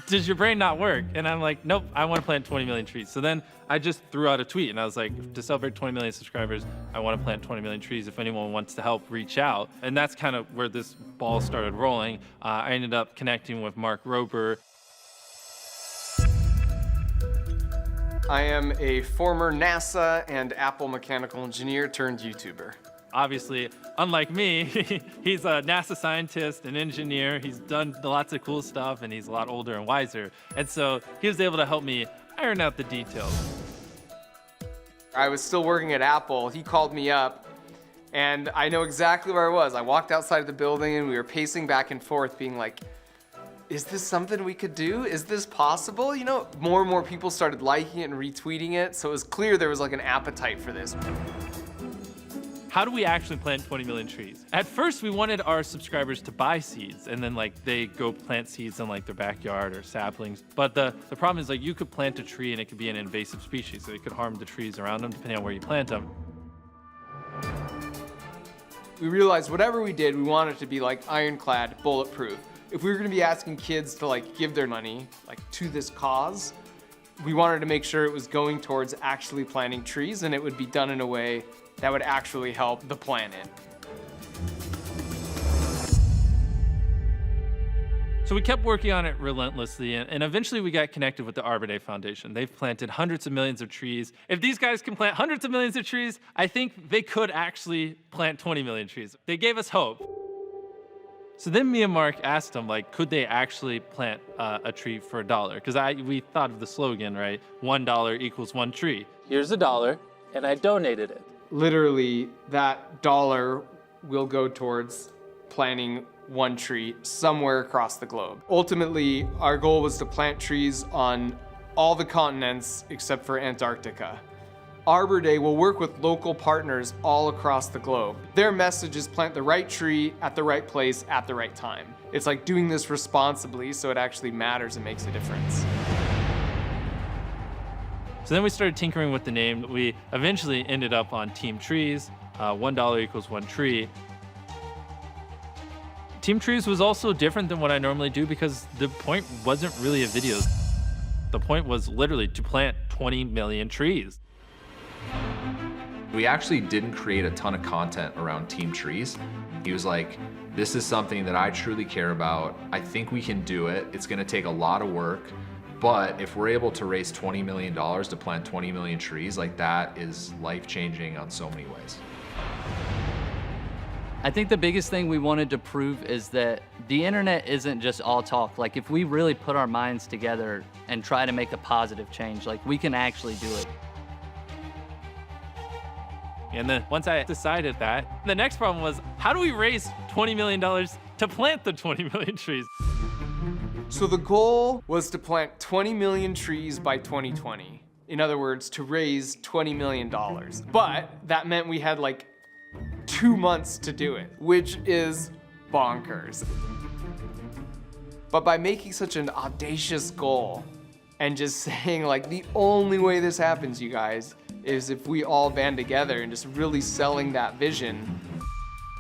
[SPEAKER 15] does your brain not work? And I'm like, nope, I want to plant 20 million trees. So then I just threw out a tweet and I was like, to celebrate 20 million subscribers, I want to plant 20 million trees. If anyone wants to help, reach out. And that's kind of where this ball started rolling. I ended up connecting with Mark Rober.
[SPEAKER 18] I am a former NASA and Apple mechanical engineer turned YouTuber.
[SPEAKER 15] Obviously, unlike me, he's a NASA scientist and engineer. He's done lots of cool stuff and he's a lot older and wiser. And so he was able to help me iron out the details.
[SPEAKER 18] I was still working at Apple. He called me up and I know exactly where I was. I walked outside of the building and we were pacing back and forth being like, is this something we could do? Is this possible? More and more people started liking it and retweeting it. So it was clear there was like an appetite for this.
[SPEAKER 15] How do we actually plant 20 million trees? At first, we wanted our subscribers to buy seeds and then they go plant seeds in their backyard or saplings. But the problem is you could plant a tree and it could be an invasive species. So it could harm the trees around them depending on where you plant them.
[SPEAKER 18] We realized whatever we did, we wanted it to be ironclad, bulletproof. If we were gonna be asking kids to give their money to this cause, we wanted to make sure it was going towards actually planting trees and it would be done in a way that would actually help the planet.
[SPEAKER 15] So we kept working on it relentlessly, and eventually we got connected with the Arbor Day Foundation. They've planted hundreds of millions of trees. If these guys can plant hundreds of millions of trees, I think they could actually plant 20 million trees. They gave us hope. So then me and Mark asked them, could they actually plant a tree for $1? Because we thought of the slogan, right? $1 equals 1 tree. Here's $1, and I donated it.
[SPEAKER 18] Literally, that dollar will go towards planting one tree somewhere across the globe. Ultimately, our goal was to plant trees on all the continents except for Antarctica. Arbor Day will work with local partners all across the globe. Their message is plant the right tree at the right place at the right time. It's like doing this responsibly so it actually matters and makes a difference.
[SPEAKER 15] So then we started tinkering with the name. We eventually ended up on Team Trees. $1 equals one tree. Team Trees was also different than what I normally do because the point wasn't really a video. The point was literally to plant 20 million trees.
[SPEAKER 12] We actually didn't create a ton of content around Team Trees. He was like, this is something that I truly care about. I think we can do it. It's gonna take a lot of work, but if we're able to raise $20 million to plant 20 million trees, like that is life-changing on so many ways.
[SPEAKER 2] I think the biggest thing we wanted to prove is that the internet isn't just all talk. Like if we really put our minds together and try to make a positive change, like we can actually do it.
[SPEAKER 15] And then once I decided that, the next problem was, how do we raise $20 million to plant the 20 million trees?
[SPEAKER 18] So the goal was to plant 20 million trees by 2020. In other words, to raise $20 million. But that meant we had like 2 months to do it, which is bonkers. But by making such an audacious goal and just saying like, the only way this happens, you guys, is if we all band together and just really selling that vision.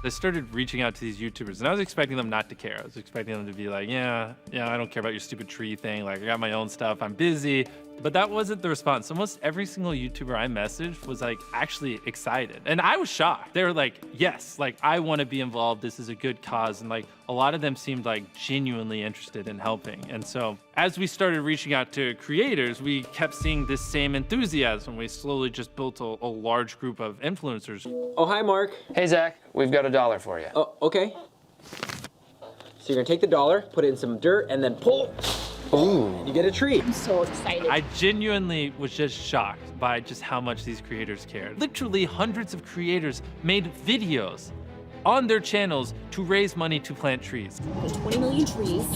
[SPEAKER 15] I started reaching out to these YouTubers, and I was expecting them not to care. I was expecting them to be like, yeah, I don't care about your stupid tree thing. Like, I got my own stuff. I'm busy. But that wasn't the response. Almost every single YouTuber I messaged was like actually excited. And I was shocked. They were like, yes, like I want to be involved. This is a good cause. And like a lot of them seemed like genuinely interested in helping. And so as we started reaching out to creators, we kept seeing this same enthusiasm. We slowly just built a large group of influencers.
[SPEAKER 19] Oh, hi, Mark.
[SPEAKER 20] Hey, Zach, we've got $1 for you.
[SPEAKER 19] Oh, okay. So you're gonna take the dollar, put it in some dirt, and then pull. Boom, you get a tree.
[SPEAKER 16] I'm so excited.
[SPEAKER 15] I genuinely was just shocked by just how much these creators cared. Literally hundreds of creators made videos on their channels to raise money to plant trees.
[SPEAKER 16] The 20 million trees,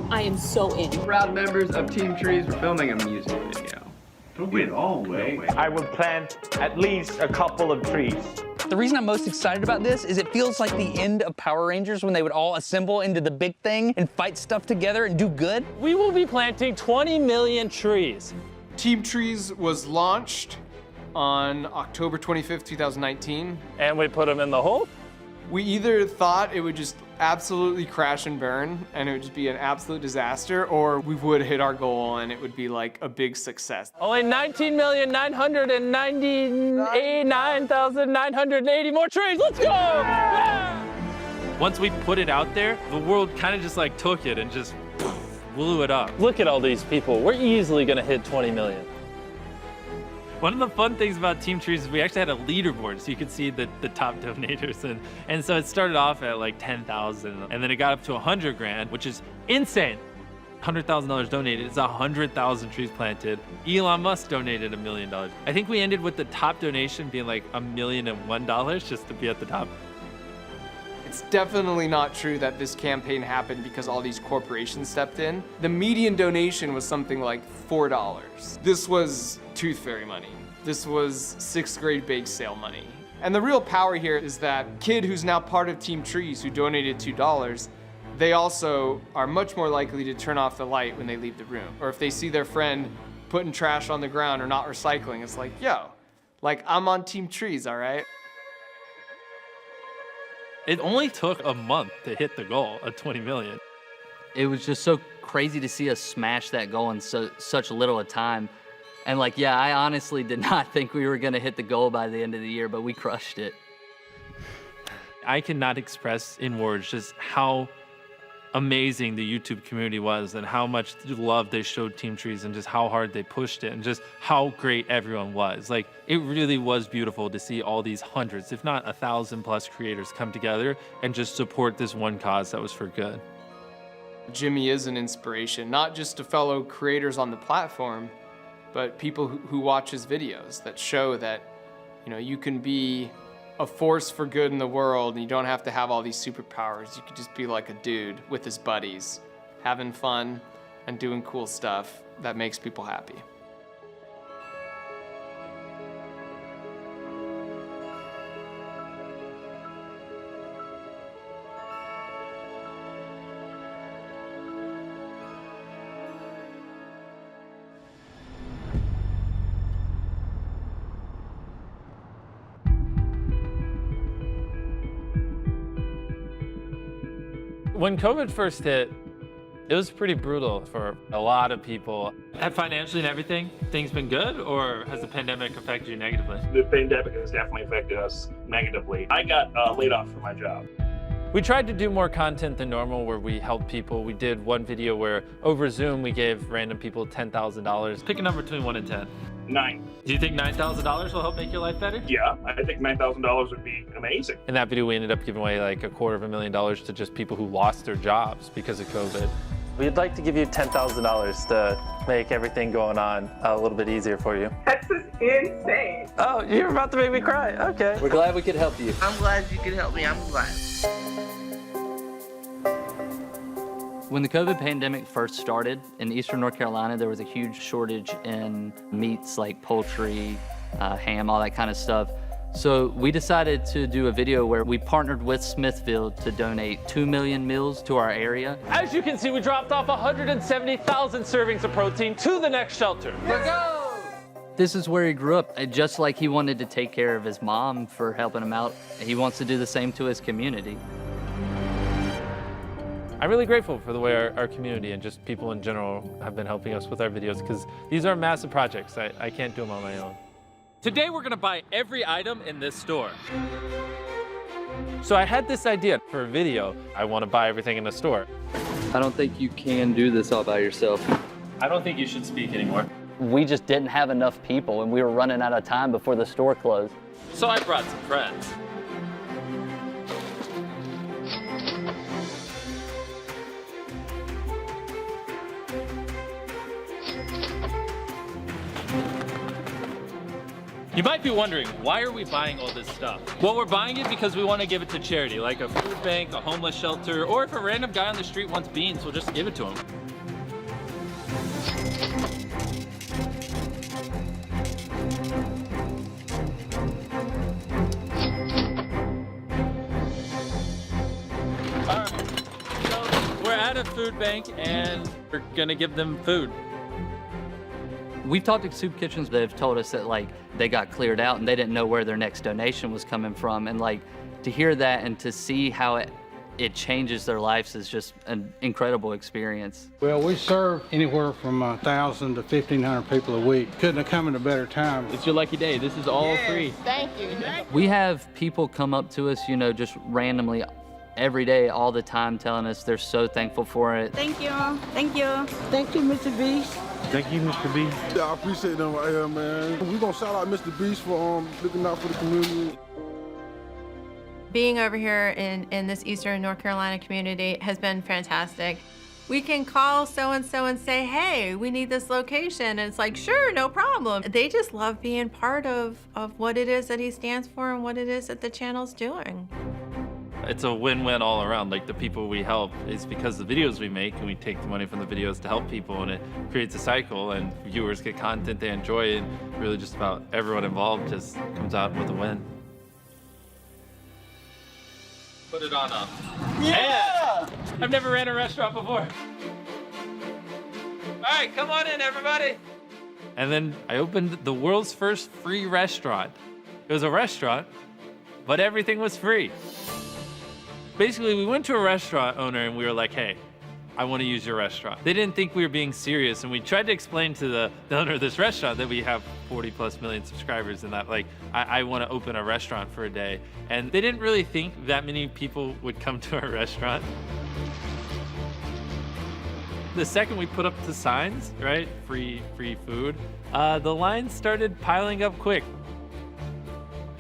[SPEAKER 16] I am so in.
[SPEAKER 21] Proud members of Team Trees, we're filming a music video.
[SPEAKER 22] Don't get all way.
[SPEAKER 23] I will plant at least a couple of trees.
[SPEAKER 20] The reason I'm most excited about this is it feels like the end of Power Rangers when they would all assemble into the big thing and fight stuff together and do good.
[SPEAKER 13] We will be planting 20 million trees.
[SPEAKER 18] Team Trees was launched on October 25th, 2019.
[SPEAKER 13] And we put them in the hole?
[SPEAKER 18] We either thought it would just absolutely crash and burn and it would just be an absolute disaster, or we would hit our goal and it would be like a big success.
[SPEAKER 13] Only 19,999,980 more trees. Let's go! Yeah!
[SPEAKER 15] Once we put it out there, the world kind of just like took it and just blew it up.
[SPEAKER 13] Look at all these people. We're easily gonna hit 20 million.
[SPEAKER 15] One of the fun things about Team Trees is we actually had a leaderboard so you could see the top donators. And so it started off at like 10,000 and then it got up to 100 grand, which is insane. $100,000 donated, it's 100,000 trees planted. Elon Musk donated $1 million. I think we ended with the top donation being like $1,001 just to be at the top.
[SPEAKER 18] It's definitely not true that this campaign happened because all these corporations stepped in. The median donation was something like $4. This was Tooth Fairy money. This was 6th grade bake sale money. And the real power here is that kid who's now part of Team Trees who donated $2, they also are much more likely to turn off the light when they leave the room. Or if they see their friend putting trash on the ground or not recycling, it's like, yo, like I'm on Team Trees, all right?
[SPEAKER 15] It only took a month to hit the goal of 20 million.
[SPEAKER 2] It was just so crazy to see us smash that goal in such little a time. And like, yeah, I honestly did not think we were gonna hit the goal by the end of the year, but we crushed it.
[SPEAKER 15] I cannot express in words just how amazing the YouTube community was and how much love they showed Team Trees and just how hard they pushed it and just how great everyone was. Like, it really was beautiful to see all these hundreds, if not 1,000+ creators come together and just support this one cause that was for good.
[SPEAKER 18] Jimmy is an inspiration, not just to fellow creators on the platform, but people who watch his videos that show that, you know, you can be a force for good in the world, and you don't have to have all these superpowers. You could just be like a dude with his buddies, having fun and doing cool stuff that makes people happy.
[SPEAKER 15] When COVID first hit, it was pretty brutal for a lot of people. And financially and everything, things been good, or has the pandemic affected you negatively?
[SPEAKER 1] The pandemic has definitely affected us negatively. I got laid off from my job.
[SPEAKER 15] We tried to do more content than normal where we helped people. We did one video where over Zoom we gave random people $10,000. Pick a number between 1 and 10.
[SPEAKER 1] 9.
[SPEAKER 15] Do you think $9,000 will help make your life better?
[SPEAKER 1] Yeah, I think $9,000 would be amazing.
[SPEAKER 15] In that video we ended up giving away like $250,000 to just people who lost their jobs because of COVID. We'd like to give you $10,000 to make everything going on a little bit easier for you.
[SPEAKER 10] That's just insane.
[SPEAKER 15] Oh, you're about to make me cry. Okay.
[SPEAKER 2] We're glad we could help you.
[SPEAKER 10] I'm glad you could help me. I'm glad.
[SPEAKER 2] When the COVID pandemic first started in Eastern North Carolina, there was a huge shortage in meats like poultry, ham, all that kind of stuff. So we decided to do a video where we partnered with Smithfield to donate 2 million meals to our area.
[SPEAKER 15] As you can see, we dropped off 170,000 servings of protein to the next shelter.
[SPEAKER 2] Let's go! This is where he grew up. Just like he wanted to take care of his mom for helping him out, he wants to do the same to his community.
[SPEAKER 15] I'm really grateful for the way our community and just people in general have been helping us with our videos because these are massive projects. I can't do them on my own. Today we're gonna buy every item in this store. So I had this idea for a video. I wanna buy everything in the store.
[SPEAKER 2] I don't think you can do this all by yourself.
[SPEAKER 15] I don't think you should speak anymore.
[SPEAKER 2] We just didn't have enough people and we were running out of time before the store closed.
[SPEAKER 15] So I brought some friends. You might be wondering, why are we buying all this stuff? Well, we're buying it because we want to give it to charity, like a food bank, a homeless shelter, or if a random guy on the street wants beans, we'll just give it to him. All right, so we're at a food bank and we're gonna give them food.
[SPEAKER 2] We've talked to soup kitchens that have told us that like they got cleared out and they didn't know where their next donation was coming from. And like to hear that and to see how it changes their lives is just an incredible experience.
[SPEAKER 3] Well, we serve anywhere from 1,000 to 1,500 people a week. Couldn't have come at a better time.
[SPEAKER 13] It's your lucky day. This is all free.
[SPEAKER 10] Thank you.
[SPEAKER 2] We have people come up to us, you know, just randomly every day, all the time, telling us they're so thankful for it.
[SPEAKER 16] Thank you. Thank you.
[SPEAKER 4] Thank you, MrBeast.
[SPEAKER 11] Thank you, MrBeast. Yeah, I appreciate them right here, man. We're gonna shout out MrBeast for looking out for the community.
[SPEAKER 6] Being over here in this Eastern North Carolina community has been fantastic. We can call so-and-so and say, hey, we need this location. And it's like, sure, no problem. They just love being part of what it is that he stands for and what it is that the channel's doing.
[SPEAKER 15] It's a win-win all around. Like the people we help is because the videos we make and we take the money from the videos to help people and it creates a cycle and viewers get content they enjoy and really just about everyone involved just comes out with a win. Put it on up. Yeah! And I've never ran a restaurant before. All right, come on in everybody. And then I opened the world's first free restaurant. It was a restaurant, but everything was free. Basically, we went to a restaurant owner and we were like, hey, I want to use your restaurant. They didn't think we were being serious, and we tried to explain to the owner of this restaurant that we have 40+ million subscribers and that like, I want to open a restaurant for a day. And they didn't really think that many people would come to our restaurant. The second we put up the signs, right, free food, the lines started piling up quick.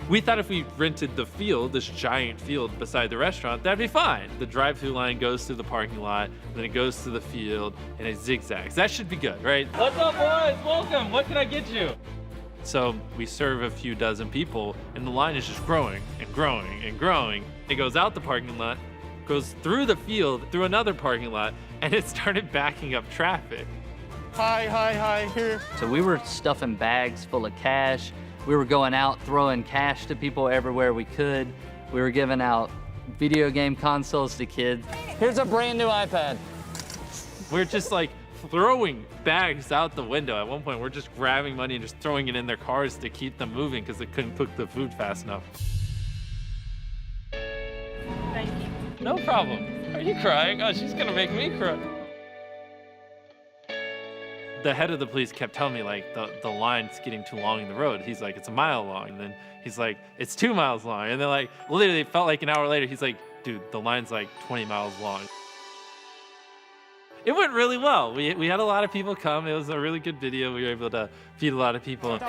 [SPEAKER 15] We thought if we rented the field, this giant field beside the restaurant, that'd be fine. The drive-through line goes through the parking lot, then it goes to the field, and it zigzags. That should be good, right? What's up, boys? Welcome. What can I get you? So we serve a few dozen people, and the line is just growing and growing and growing. It goes out the parking lot, goes through the field, through another parking lot, and it started backing up traffic.
[SPEAKER 2] Hi, here. So we were stuffing bags full of cash. We were going out throwing cash to people everywhere we could. We were giving out video game consoles to kids.
[SPEAKER 20] Here's a brand new iPad.
[SPEAKER 15] We're just like throwing bags out the window. At one point, we're just grabbing money and just throwing it in their cars to keep them moving because they couldn't cook the food fast enough.
[SPEAKER 16] Thank you.
[SPEAKER 15] No problem. Are you crying? Oh, she's gonna make me cry. The head of the police kept telling me like the line's getting too long in the road. He's like, it's a mile long. And then he's like, it's 2 miles long. And then like, literally it felt like an hour later, he's like, dude, the line's like 20 miles long. It went really well. We had a lot of people come. It was a really good video. We were able to feed a lot of people.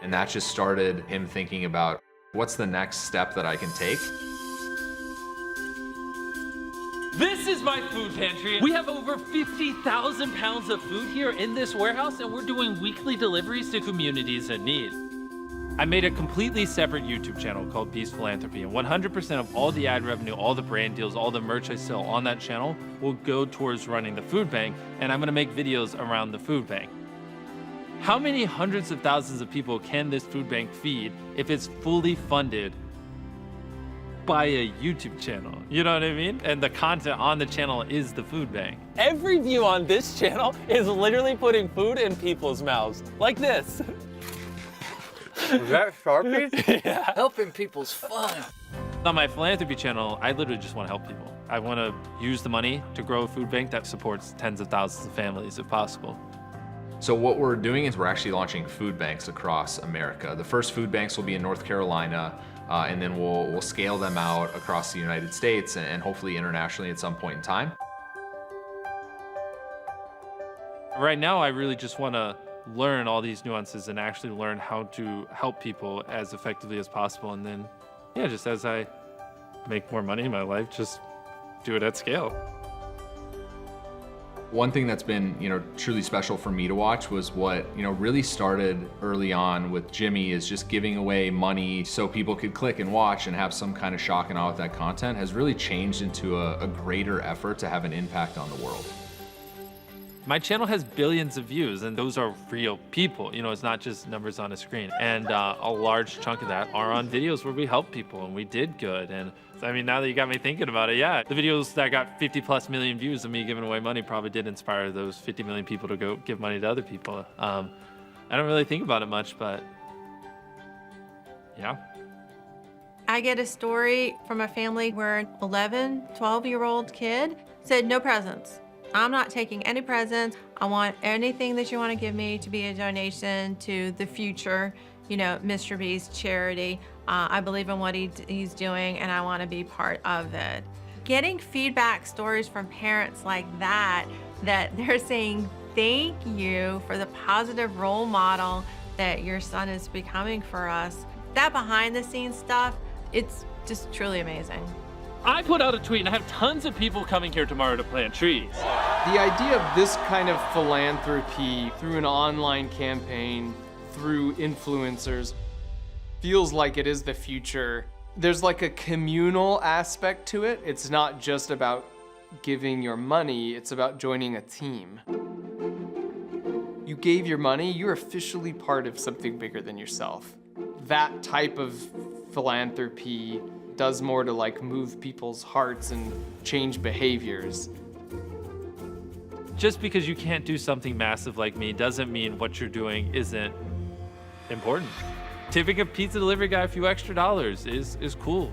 [SPEAKER 12] And that just started him thinking about what's the next step that I can take.
[SPEAKER 15] This is my food pantry. We have over 50,000 pounds of food here in this warehouse, and we're doing weekly deliveries to communities in need. I made a completely separate YouTube channel called Beast Philanthropy, and 100% of all the ad revenue, all the brand deals, all the merch I sell on that channel will go towards running the food bank, and I'm gonna make videos around the food bank. How many hundreds of thousands of people can this food bank feed if it's fully funded by a YouTube channel? You know what I mean? And the content on the channel is the food bank.
[SPEAKER 5] Every view on this channel is literally putting food in people's mouths, like this.
[SPEAKER 2] Was that Sharpie?
[SPEAKER 5] Yeah.
[SPEAKER 2] Helping people's fun.
[SPEAKER 15] On my philanthropy channel, I literally just want to help people. I want to use the money to grow a food bank that supports tens of thousands of families if possible.
[SPEAKER 12] So what we're doing is we're actually launching food banks across America. The first food banks will be in North Carolina, and then we'll scale them out across the United States and hopefully internationally at some point in time.
[SPEAKER 15] Right now, I really just want to learn all these nuances and actually learn how to help people as effectively as possible. And then, yeah, just as I make more money in my life, just do it at scale.
[SPEAKER 12] One thing that's been, truly special for me to watch was what, really started early on with Jimmy is just giving away money so people could click and watch and have some kind of shock and awe with that content has really changed into a greater effort to have an impact on the world.
[SPEAKER 15] My channel has billions of views, and those are real people. It's not just numbers on a screen. And a large chunk of that are on videos where we help people and we did good. And I mean, now that you got me thinking about it, yeah, the videos that got 50+ million views of me giving away money probably did inspire those 50 million people to go give money to other people. I don't really think about it much, but yeah.
[SPEAKER 6] I get a story from a family where an 11, 12-year-old kid said, no presents. I'm not taking any presents. I want anything that you want to give me to be a donation to the future, MrBeast charity. I believe in what he's doing, and I want to be part of it. Getting feedback stories from parents like that they're saying thank you for the positive role model that your son is becoming for us. That behind the scenes stuff, it's just truly amazing.
[SPEAKER 15] I put out a tweet and I have tons of people coming here tomorrow to plant trees.
[SPEAKER 18] The idea of this kind of philanthropy through an online campaign, through influencers, feels like it is the future. There's like a communal aspect to it. It's not just about giving your money, it's about joining a team. You gave your money, you're officially part of something bigger than yourself. That type of philanthropy does more to like move people's hearts and change behaviors.
[SPEAKER 15] Just because you can't do something massive like me doesn't mean what you're doing isn't important. Tipping a pizza delivery guy a few extra dollars is cool.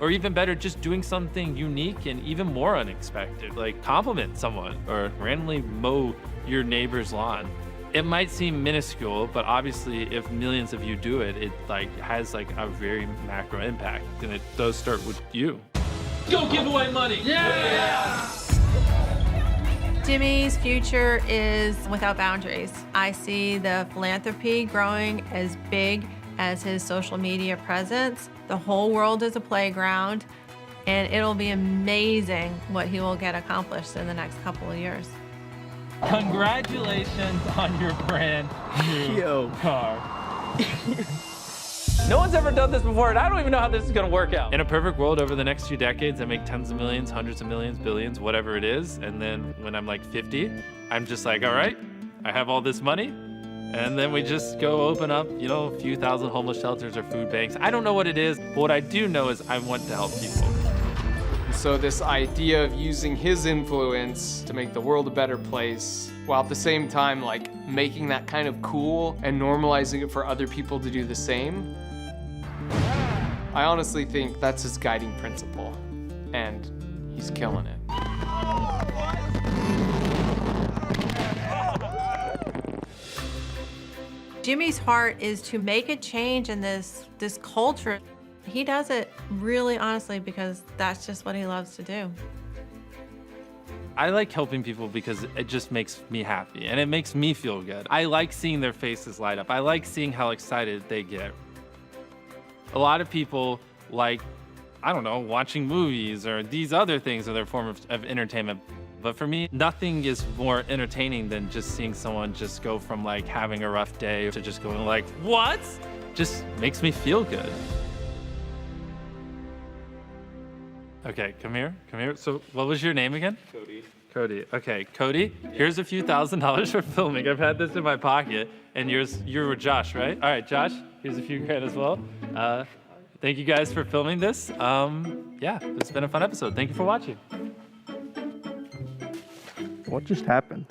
[SPEAKER 15] Or even better, just doing something unique and even more unexpected, like compliment someone or randomly mow your neighbor's lawn. It might seem minuscule, but obviously if millions of you do it, it has a very macro impact, and it does start with you. Go give away money! Yeah!
[SPEAKER 6] Jimmy's future is without boundaries. I see the philanthropy growing as big as his social media presence. The whole world is a playground, and it'll be amazing what he will get accomplished in the next couple of years.
[SPEAKER 15] Congratulations on your brand new car.
[SPEAKER 5] No one's ever done this before, and I don't even know how this is gonna work out.
[SPEAKER 15] In a perfect world, over the next few decades, I make tens of millions, hundreds of millions, billions, whatever it is. And then when I'm like 50, I'm just like, all right, I have all this money. And then we just go open up, you know, a few thousand homeless shelters or food banks. I don't know what it is, but what I do know is I want to help people.
[SPEAKER 18] So this idea of using his influence to make the world a better place, while at the same time, like, making that kind of cool and normalizing it for other people to do the same, I honestly think that's his guiding principle, and he's killing it.
[SPEAKER 6] Jimmy's heart is to make a change in this culture. He does it really honestly because that's just what he loves to do.
[SPEAKER 15] I like helping people because it just makes me happy and it makes me feel good. I like seeing their faces light up. I like seeing how excited they get. A lot of people like, I don't know, watching movies or these other things are their form of entertainment. But for me, nothing is more entertaining than just seeing someone just go from like having a rough day to just going like, what? Just makes me feel good. Okay, come here. So what was your name again? Cody. Okay, Cody, here's a few $1,000s for filming. I've had this in my pocket, and you were Josh, right? All right, Josh, here's a few grand as well. Thank you guys for filming this. Yeah, it's been a fun episode. Thank you for watching.
[SPEAKER 21] What just happened?